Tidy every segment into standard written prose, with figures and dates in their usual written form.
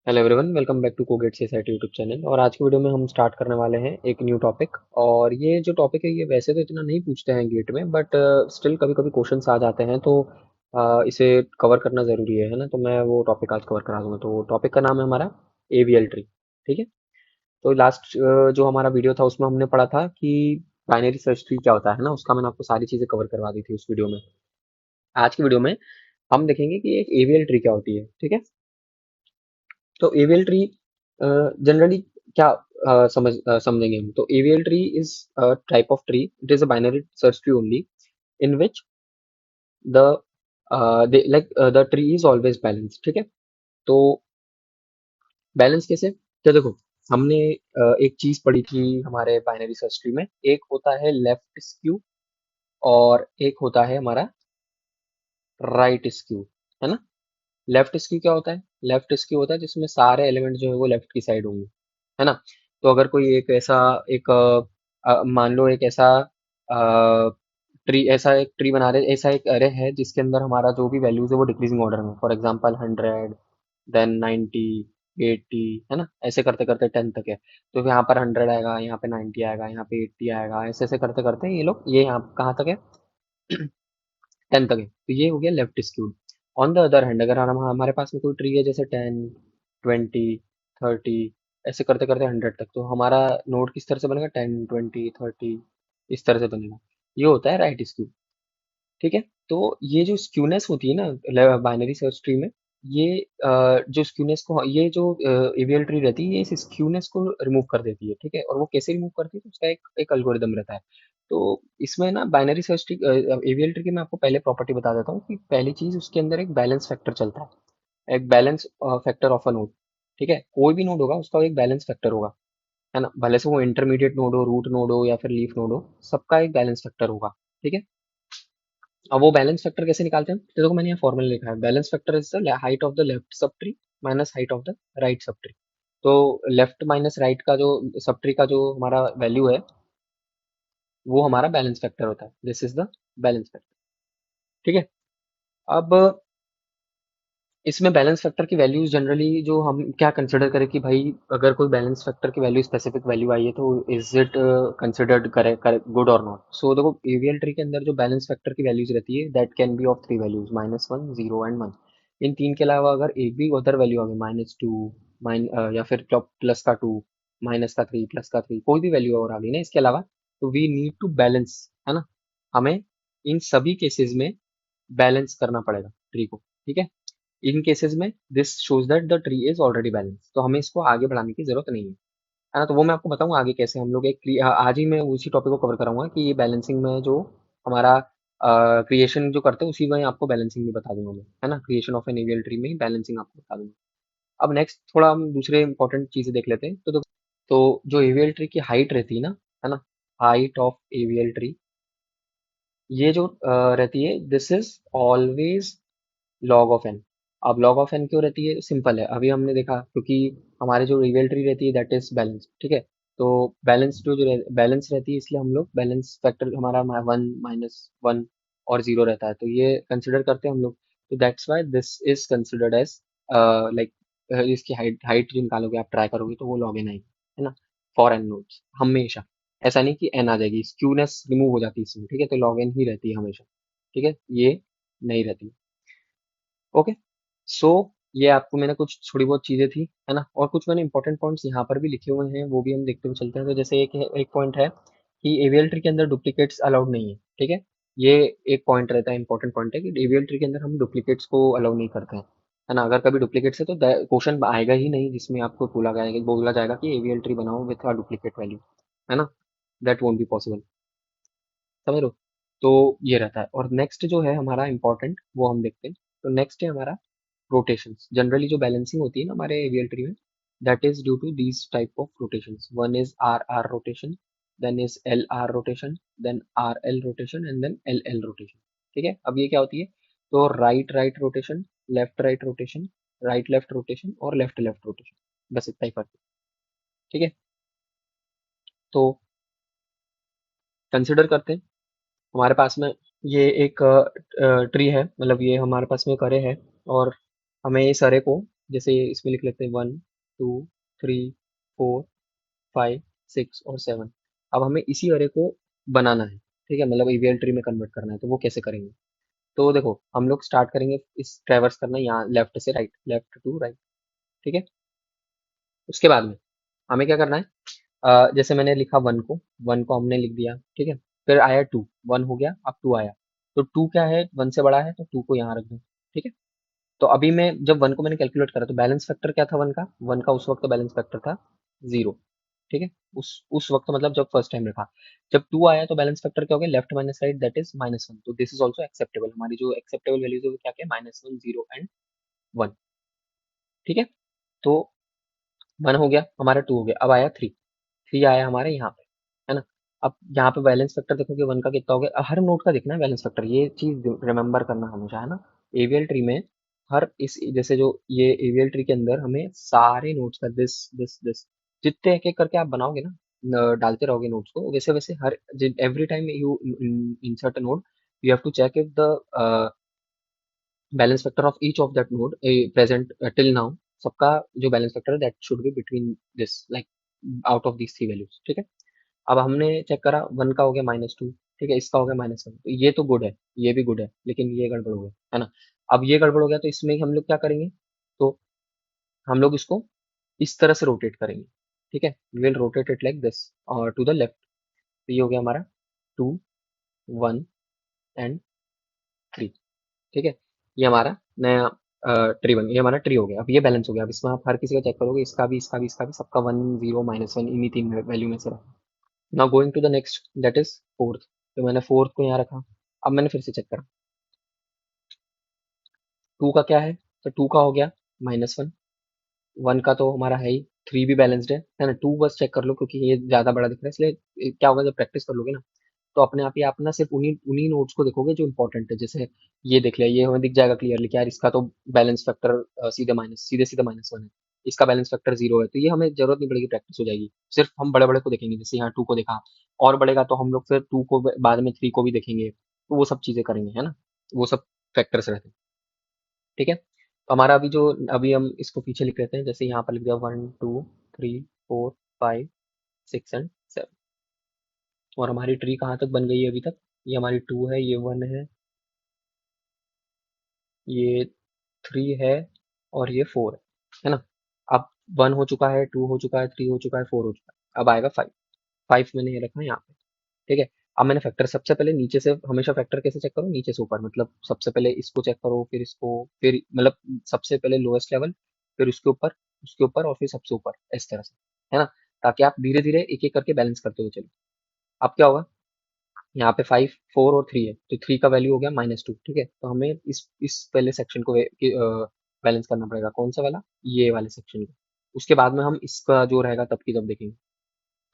Hello everyone, welcome back to cogate society YouTube channel. और आज की वीडियो में हम स्टार्ट करने वाले हैं एक न्यू टॉपिक। और ये जो टॉपिक है ये वैसे तो इतना नहीं पूछते हैं गेट में, बट स्टिल कभी कभी क्वेश्चंस आ जाते हैं, तो इसे कवर करना ज़रूरी है ना। तो मैं वो टॉपिक आज कवर करा दूंगा। तो टॉपिक का नाम है हमारा एवीएल ट्री। ठीक है। तो लास्ट जो हमारा वीडियो था उसमें हमने पढ़ा था कि बाइनरी सर्च ट्री क्या होता है ना, उसका मैंने आपको सारी चीज़ें कवर करवा दी थी उस वीडियो में। आज की वीडियो में हम देखेंगे कि एक एवीएल ट्री क्या होती है। ठीक है। तो एवीएल ट्री जनरली क्या समझेंगे हम। तो AVL tree is type of tree, it is a binary search tree only in which the the tree is always balance. ठीक है। तो बैलेंस कैसे, तो देखो, हमने एक चीज पढ़ी थी हमारे बाइनरी सर्च ट्री में। एक होता है लेफ्ट स्क्यू और एक होता है हमारा राइट स्क्यू, है ना। लेफ्ट स्क्यू क्या होता है? लेफ्ट स्क्यू होता है जिसमें सारे एलिमेंट जो है वो लेफ्ट की साइड होंगे, है ना। तो अगर कोई एक ऐसा एक मान लो एक ऐसा ट्री, ऐसा एक ट्री बना रहे, ऐसा एक अरे है जिसके अंदर हमारा जो भी वैल्यूज है वो डिक्रीजिंग ऑर्डर में, फॉर एग्जांपल 100, देन 90, 80, है ना। ऐसे करते करते 10 तक है। तो यहाँ पर 100 आएगा, यहाँ पे 90 आएगा, यहाँ पे 80 आएगा, ऐसे ऐसे करते करते ये लोग ये यहाँ कहाँ तक है 10 तक है। तो ये हो गया left skewed. On the other hand अगर हम हमारे पास में कोई ट्री है जैसे 10, 20, 30, ऐसे करते करते 100 तक, तो हमारा नोड किस तरह से बनेगा? 10, 20, 30, इस तरह से बनेगा। ये होता है राइट स्क्यू। ठीक है। तो ये जो स्क्यूनेस होती है ना बाइनरी सर्च ट्री में, ये जो स्क्यूनेस को, ये जो एवीएल ट्री रहती है ये इस स्क्यूनेस को रिमूव कर देती है। ठीक है। और वो कैसे रिमूव करती है? तो उसका एक एक एल्गोरिदम रहता है। तो इसमें ना binary search tree, AVL tree की मैं आपको पहले प्रॉपर्टी बता देता हूँ कि पहली चीज उसके अंदर एक बैलेंस फैक्टर चलता है, एक balance factor of a node. ठीक है। कोई भी नोड होगा उसका एक बैलेंस फैक्टर होगा, है ना। भले से वो इंटरमीडिएट नोड हो, रूट नोड हो या फिर लीफ नोड हो, सबका एक बैलेंस फैक्टर होगा। ठीक है। अब वो बैलेंस फैक्टर कैसे निकालते हैं? तो देखो मैंने यहाँ फॉर्मूला लिखा है, balance factor is the height of the left sub tree minus height of the right sub tree. तो लेफ्ट माइनस राइट का जो सब ट्री का जो हमारा वैल्यू है वो हमारा बैलेंस फैक्टर होता है। This is the balance factor. ठीक है। अब इसमें बैलेंस फैक्टर की वैल्यूज जनरली जो हम क्या कंसिडर करें कि भाई अगर कोई बैलेंस फैक्टर की वैल्यू स्पेसिफिक वैल्यू आई है तो इज इट कंसिडर्ड करे गुड और नॉट। सो देखो एवीएल ट्री के अंदर जो बैलेंस फैक्टर की वैल्यूज रहती है that can be of three values, -1, 0 and 1। इन तीन के अलावा अगर एक भी अदर वैल्यू आ गई, -2, या फिर प्लस का 2, माइनस का 3, प्लस का 3, कोई भी वैल्यू और आ गई ना इसके अलावा, तो वी नीड टू बैलेंस, है ना। हमें इन सभी केसेस में बैलेंस करना पड़ेगा ट्री को। ठीक है। इन केसेस में this shows that the tree is already balance, तो हमें इसको आगे बढ़ाने की जरूरत नहीं है ना। तो वो मैं आपको बताऊंगा आगे कैसे हम लोग आज ही मैं उसी टॉपिक को कवर कराऊंगा कि ये बैलेंसिंग में जो हमारा क्रिएशन जो करते हैं उसी में आपको बैलेंसिंग भी बता दूंगा मैं, है ना। Creation of an AVL tree में बैलेंसिंग आपको बता दूंगा। अब नेक्स्ट थोड़ा हम दूसरे इंपॉर्टेंट चीजें देख लेते हैं। तो जो एवियल ट्री की हाइट रहती है ना, है ना, हाइट ऑफ एवियल ट्री, ये जो रहती है this is always log of n. अब लॉग ऑफ एन क्यों रहती है? सिंपल है, अभी हमने देखा क्योंकि हमारे जो रियल ट्री रहती है दैट इज बैलेंस। ठीक है। तो बैलेंस जो बैलेंस रहती है इसलिए हम लोग बैलेंस फैक्टर हमारा 1, -1 और 0 रहता है, तो ये कंसिडर करते हैं हम लोग। तो that's why this is considered as like, इसकी हाइट हाइट जो निकालोगे आप ट्राई करोगे तो वो लॉग एन आएगी, है ना। फॉर एन नोड्स हमेशा, ऐसा नहीं कि एन आ जाएगी, स्क्यूनेस रिमूव हो जाती है इसमें। ठीक है। तो लॉग एन ही रहती है हमेशा। ठीक है। ये नहीं रहती। ओके। सो ये आपको मैंने कुछ थोड़ी बहुत चीजें थी, है ना। और कुछ मैंने इंपॉर्टेंट पॉइंट्स यहाँ पर भी लिखे हुए हैं, वो भी हम देखते हुए चलते हैं। तो जैसे एक पॉइंट है कि एवियल ट्री के अंदर डुप्लीकेट्स अलाउड नहीं है। ठीक है। ये एक पॉइंट रहता है, इंपॉर्टेंट पॉइंट है कि एवियल ट्री के अंदर हम डुप्लीकेट्स को अलाउ नहीं करते हैं, है ना। अगर कभी डुप्लीकेट्स है तो क्वेश्चन आएगा ही नहीं जिसमें आपको बोला जाएगा कि एवियल ट्री बनाओ विथ डुप्लीकेट वैल्यू, है ना। That won't be possible. समझ लो। तो ये रहता है। और नेक्स्ट जो है हमारा इंपॉर्टेंट वो हम देखते हैं। तो नेक्स्ट है हमारा रोटेशंस। जनरली जो बैलेंसिंग होती है ना हमारे एवियल ट्री में, that is due to these type of rotations. One is R R rotation, then is L R rotation, then R L rotation and then L L rotation. ठीक है। अब ये क्या होती है? तो right right rotation, left right rotation, right left rotation और left left rotation, बस इतना ही फर्क है। ठीक है। तो कंसिडर करते हैं हमारे पास में ये एक ट्री है, मतलब ये हमारे पास में एक अरे है, और हमें इस अरे को जैसे इसमें लिख लेते हैं 1 2 3 4 5 6 और 7। अब हमें इसी अरे को बनाना है, ठीक है, मतलब ईवीएल ट्री में कन्वर्ट करना है, तो वो कैसे करेंगे? तो देखो हम लोग स्टार्ट करेंगे, इस ट्रैवर्स करना है यहाँ लेफ्ट से राइट, लेफ्ट टू राइट, ठीक है। उसके बाद में हमें क्या करना है, जैसे मैंने लिखा 1 को हमने लिख दिया, ठीक है। फिर आया 2, 1 हो गया, अब 2 आया, तो 2 क्या है, 1 से बड़ा है, तो 2 को यहाँ रख दो, ठीक है। तो अभी मैं जब 1 को मैंने कैलकुलेट करा तो बैलेंस फैक्टर क्या था 1 का उस वक्त बैलेंस फैक्टर था 0, ठीक है। उस वक्त मतलब जब फर्स्ट टाइम रखा। जब 2 आया तो बैलेंस फैक्टर क्या हो गया, left minus right that is -1, तो दिस इज ऑल्सो एक्सेप्टेबल। हमारी जो एक्सेप्टेबल वैल्यूज है वो क्या क्या, -1 0 एंड 1, ठीक है। तो 1 हो गया हमारा, 2 हो गया, अब आया 3 आया हमारे यहाँ पे, है ना। अब यहाँ पे बैलेंस फैक्टर देखोगे 1 का कितना हो गया, हर नोट का देखना है बैलेंस फैक्टर, ये चीज रिमेंबर करना हमेशा, है ना। एवीएल ट्री में हर इस जैसे जो ये एवीएल ट्री के अंदर हमें सारे नोट्स का दिस दिस दिस जितने एक एक करके आप बनाओगे ना, डालते रहोगे नोट्स को, वैसे वैसे हर every time you insert a node, you have to check if the balance factor of each of that node present till now, सबका जो बैलेंस फैक्टर है that should be between this like out of these three values, ठीक है। अब हमने check करा 1 का हो गया -2, ठीक है, इसका हो गया -1, तो ये तो गुड है, ये भी गुड है, लेकिन ये गड़बड़ हो गया, है ना। अब ये गड़बड़ हो गया तो इसमें हम लोग क्या करेंगे, तो हम लोग इसको इस तरह से रोटेट करेंगे, ठीक है, will rotate it like this और टू द लेफ्ट। तो ये हो गया हमारा 2 1 एंड 3, ठीक है। ये हमारा नया ट्री बन गया, ये हमारा ट्री हो गया। अब ये बैलेंस हो गया, अब इसमें आप हर किसी का चेक करोगे, इसका भी इसका भी इसका भी सबका 1 0 -1 इन्हीं तीन वैल्यू में से रहा। Now going to the next that is fourth, तो मैंने फोर्थ को यहाँ रखा। अब मैंने फिर से चेक करा 2 का क्या है, तो 2 का हो गया -1, 1 का तो हमारा है ही, 3 भी बैलेंस्ड है ना। 2 बस चेक कर लो क्योंकि ये ज्यादा बड़ा दिख रहा है, इसलिए क्या होगा जब प्रैक्टिस कर लोगे ना, तो अपने आप ही आप ना सिर्फ उन्हीं उन्हीं नोट्स को देखोगे जो इंपॉर्टेंट है। जैसे ये देख लिया, ये हमें दिख जाएगा क्लियरली कि यार इसका तो बैलेंस फैक्टर सीधे सीधे -1 है, इसका बैलेंस फैक्टर 0 है, तो ये हमें जरूरत नहीं पड़ेगी, प्रैक्टिस हो जाएगी। सिर्फ हम बड़े बड़े को देखेंगे, जैसे यहाँ 2 को देखा, और बढ़ेगा तो हम लोग फिर 2 को बाद में 3 को भी देखेंगे, तो वो सब चीजें करेंगे, है ना। वो सब फैक्टर्स रहते हैं, ठीक है। तो हमारा अभी जो, अभी हम इसको पीछे लिख लेते हैं, जैसे यहाँ पर लिख दिया 1 2 3 4 5 6 एंड 7, और हमारी ट्री कहाँ तक बन गई है अभी तक, ये हमारी 2 है, ये 1 है, ये 3 है, और ये 4 है ना। अब 1 हो चुका है, 2 हो चुका है, 3 हो चुका है, 4 हो चुका है, अब आएगा 5। 5 मैंने ये रखा है यहाँ पे, ठीक है। अब मैंने फैक्टर सबसे पहले नीचे से, हमेशा फैक्टर कैसे चेक करो, नीचे से ऊपर, मतलब सबसे पहले इसको चेक करो, फिर इसको, फिर मतलब सबसे पहले लोएस्ट लेवल, फिर उसके ऊपर और फिर सबसे ऊपर, इस तरह से, है ना, ताकि आप धीरे धीरे एक एक करके बैलेंस करते हुए चलो। अब क्या होगा, यहाँ पे 5 4 और 3 है, तो 3 का वैल्यू हो गया -2, ठीक है। तो हमें इस पहले सेक्शन को बैलेंस करना पड़ेगा, कौन सा वाला, ये वाले सेक्शन को। उसके बाद में हम इसका जो रहेगा तब की तब देखेंगे।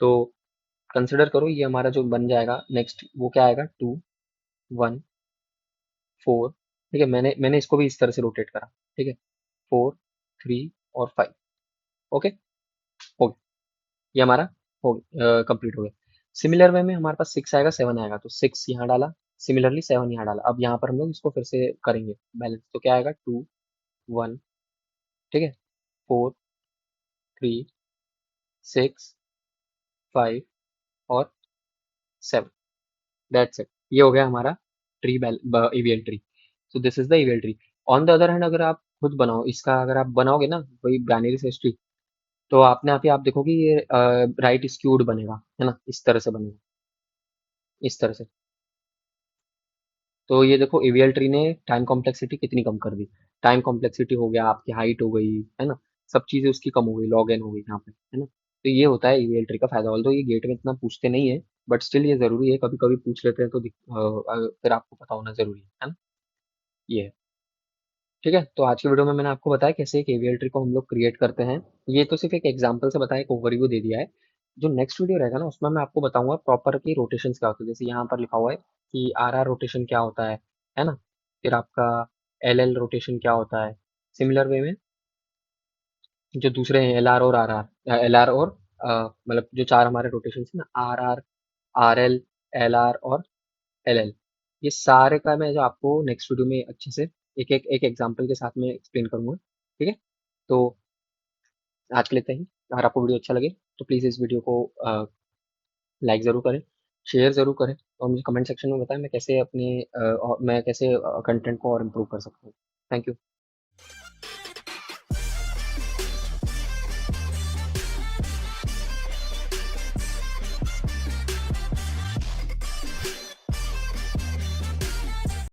तो कंसिडर करो ये हमारा जो बन जाएगा नेक्स्ट, वो क्या आएगा, 2 1 4, ठीक है। मैंने इसको भी इस तरह से रोटेट करा, ठीक है, 4 3 और 5, ओके, हो गया, ये हमारा हो गया, कंप्लीट हो गया। सिमिलर वे में हमारे पास 6 आएगा, 7 आएगा, तो 6 यहाँ डाला, सिमिलरली 7 यहाँ डाला। अब यहाँ पर हम लोग इसको फिर से करेंगे बैलेंस, तो क्या आएगा, 2 1, ठीक है, 4 3 6 5 और 7, दैट्स इट। ये हो गया हमारा tree, AVL tree. So this is the AVL tree. On the other hand अगर आप खुद बनाओ इसका, अगर आप बनाओगे ना वही बाइनरी सर्च ट्री, तो अपने आप ही आप देखोगे ये राइट स्क्यूड बनेगा, है ना, इस तरह से बनेगा, इस तरह से। तो ये देखो एवीएल ट्री ने टाइम कॉम्प्लेक्सिटी कितनी कम कर दी, टाइम कॉम्प्लेक्सिटी हो गया, आपकी हाइट हो गई, है ना, सब चीजें उसकी कम हो गई, लॉग एन हो गई यहाँ पे, है ना। तो ये होता है ईवीएल ट्री का फायदा, ऑल्दो ये गेट में इतना पूछते नहीं है, बट स्टिल ये जरूरी है, कभी कभी पूछ लेते हैं तो फिर आपको पता होना जरूरी है ना। ये है, ठीक है। तो आज की वीडियो में मैंने आपको बताया कैसे एक एवीएल ट्री को हम लोग क्रिएट करते हैं। ये तो सिर्फ एक एग्जांपल से बताया, एक ओवरव्यू दे दिया है। जो नेक्स्ट वीडियो रहेगा ना उसमें मैं आपको बताऊंगा प्रॉपर की रोटेशंस क्या होती है, जैसे यहाँ पर लिखा हुआ है कि आर आर रोटेशन क्या होता है ना, फिर आपका एल एल रोटेशन क्या होता है। सिमिलर वे में जो दूसरे हैं एल आर और आर आर, एल आर और मतलब जो चार हमारे रोटेशन है ना, R R R L L R और एल एल, ये सारे का मैं जो आपको नेक्स्ट वीडियो में अच्छे से एक एक एग्जांपल के साथ में एक्सप्लेन करूंगा, ठीक है। तो आज के लिए इतना ही। अगर आपको वीडियो अच्छा लगे तो प्लीज़ इस वीडियो को लाइक ज़रूर करें, शेयर ज़रूर करें और मुझे कमेंट सेक्शन में बताएं मैं कैसे कंटेंट को और इम्प्रूव कर सकता हूँ। Thank you.